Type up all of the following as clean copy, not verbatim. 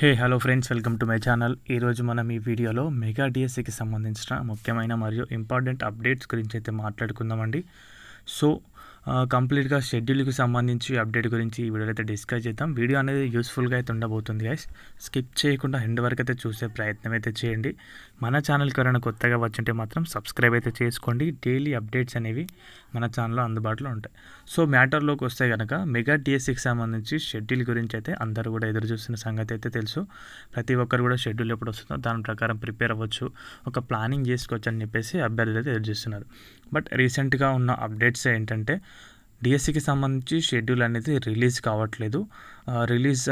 Hello friends, welcome to my channel. ఈరోజు మనం ఈ వీడియోలో మెగా డిఎస్సికి సంబంధించిన ముఖ్యమైన మరియు ఇంపార్టెంట్ అప్డేట్స్ గురించి అయితే మాట్లాడుకుందామండి. సో కంప్లీట్గా షెడ్యూల్కి సంబంధించి అప్డేట్ గురించి ఈ వీడియోలో అయితే డిస్కస్ చేద్దాం. వీడియో అనేది యూస్ఫుల్గా అయితే ఉండబోతుంది గైస్. స్కిప్ చేయకుండా ఎండ్ వరకు అయితే చూసే ప్రయత్నం అయితే చేయండి. మన ఛానల్కి ఎవరైనా కొత్తగా వచ్చుంటే మాత్రం సబ్స్క్రైబ్ అయితే చేసుకోండి. డైలీ అప్డేట్స్ అనేవి మన ఛానల్లో అందుబాటులో ఉంటాయి. సో మ్యాటర్లోకి వస్తే కనుక మెగా డిఎస్సికి సంబంధించి షెడ్యూల్ గురించి అయితే అందరూ కూడా ఎదురు చూస్తున్న సంగతి అయితే తెలుసు. ప్రతి ఒక్కరు కూడా షెడ్యూల్ ఎప్పుడు వస్తుందో దాని ప్రకారం ప్రిపేర్ అవ్వచ్చు, ఒక ప్లానింగ్ చేసుకోవచ్చు అని చెప్పేసి అభ్యర్థులు అయితే ఎదురు చూస్తున్నారు. బట్ రీసెంట్గా ఉన్న అప్డేట్స్ ఏంటంటే డిఎస్సికి సంబంధించి షెడ్యూల్ అనేది రిలీజ్ కావట్లేదు. రిలీజ్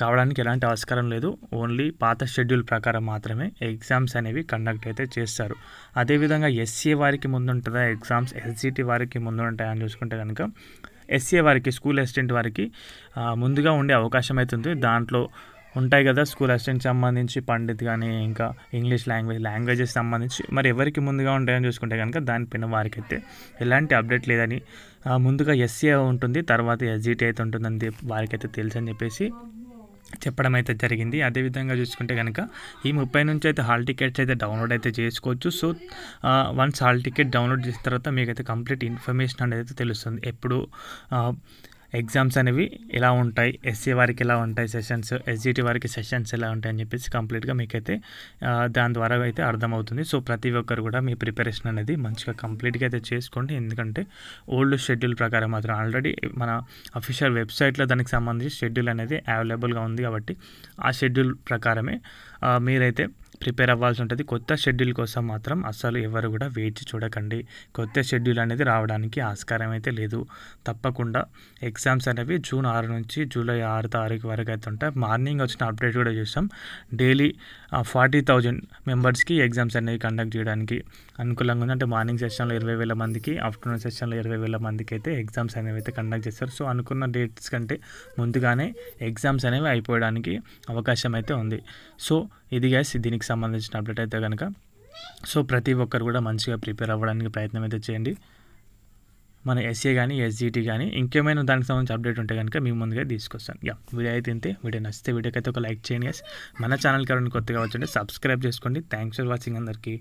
కావడానికి ఎలాంటి ఆస్కారం లేదు. ఓన్లీ పాత షెడ్యూల్ ప్రకారం మాత్రమే ఎగ్జామ్స్ అనేవి కండక్ట్ అయితే చేస్తారు. అదేవిధంగా ఎస్సీ వారికి ముందు ఉంటుందా ఎగ్జామ్స్, ఎస్జిటి వారికి ముందు ఉంటాయని చూసుకుంటే కనుక ఎస్సీ వారికి, స్కూల్ అసిస్టెంట్ వారికి ముందుగా ఉండే అవకాశం అవుతుంది. దాంట్లో ఉంటాయి కదా స్కూల్ అసిస్టెంట్ సంబంధించి పండిత్ కానీ ఇంకా ఇంగ్లీష్ లాంగ్వేజెస్ సంబంధించి మరి ఎవరికి ముందుగా ఉంటాయని చూసుకుంటే కనుక దానిపైన వారికి అయితే ఎలాంటి అప్డేట్ లేదని, ముందుగా ఎస్సీ ఉంటుంది, తర్వాత ఎస్జిటి అయితే ఉంటుందని వారికి అయితే తెలుసు అని చెప్పేసి చెప్పడం అయితే జరిగింది. అదేవిధంగా చూసుకుంటే కనుక ఈ 30 నుంచి అయితే హాల్ టికెట్స్ అయితే డౌన్లోడ్ అయితే చేసుకోవచ్చు. So once hall ticket download చేసిన తర్వాత మీకైతే కంప్లీట్ ఇన్ఫర్మేషన్ అనేది తెలుస్తుంది. ఎప్పుడు ఎగ్జామ్స్ అనేవి ఎలా ఉంటాయి, ఎస్సీ వారికి ఎలా ఉంటాయి సెషన్స్, ఎస్జిటి వారికి సెషన్స్ ఎలా ఉంటాయి అని చెప్పేసి కంప్లీట్గా మీకైతే దాని ద్వారా అయితే అర్థమవుతుంది. సో ప్రతి ఒక్కరు కూడా మీ ప్రిపరేషన్ అనేది మంచిగా కంప్లీట్గా అయితే చేసుకోండి. ఎందుకంటే ఓల్డ్ షెడ్యూల్ ప్రకారం మాత్రం ఆల్రెడీ మన అఫీషియల్ వెబ్సైట్లో దానికి సంబంధించి షెడ్యూల్ అనేది అవైలబుల్గా ఉంది కాబట్టి ఆ షెడ్యూల్ ప్రకారమే మీరైతే ప్రిపేర్ అవ్వాల్సి ఉంటుంది. కొత్త షెడ్యూల్ కోసం మాత్రం అస్సలు ఎవరు కూడా వేచి చూడకండి. కొత్త షెడ్యూల్ అనేది రావడానికి ఆస్కారం అయితే లేదు. తప్పకుండా ఎగ్జామ్స్ అనేవి జూన్ 6 నుంచి జూలై 6 తారీఖు వరకు అయితే ఉంటాయి. మార్నింగ్ వచ్చిన అప్డేట్ కూడా చూసాం. డైలీ 40,000 మెంబర్స్కి ఎగ్జామ్స్ అనేవి కండక్ట్ చేయడానికి అనుకూలంగా ఉంది. అంటే మార్నింగ్ సెషన్లో 20,000 మందికి, ఆఫ్టర్నూన్ సెషన్లో 20,000 మందికి అయితే ఎగ్జామ్స్ అనేవి అయితే కండక్ట్ చేస్తారు. సో అనుకున్న డేట్స్ కంటే ముందుగానే ఎగ్జామ్స్ అనేవి అయిపోవడానికి అవకాశం అయితే ఉంది. సో ఇది గైస్ దీనికి సంబంధించిన అప్డేట్ అయితే కనుక. సో ప్రతి ఒక్కరు కూడా మంచిగా ప్రిపేర్ అవ్వడానికి ప్రయత్నం అయితే చేయండి. మన ఎస్ఏ కానీ ఎస్జిటి కానీ ఇంకేమైనా దానికి సంబంధించి అప్డేట్ ఉంటే కనుక మీ ముందుగా తీసుకొస్తాను. వీడియో అయితే ఇంతే. వీడియో నచ్చితే వీడియోకి అయితే ఒక లైక్ చేయండి గైస్. మన ఛానల్కి ఎవరైనా కొత్తగా వచ్చండి సబ్స్క్రైబ్ చేసుకోండి. థ్యాంక్స్ ఫర్ వాచింగ్ అందరికీ.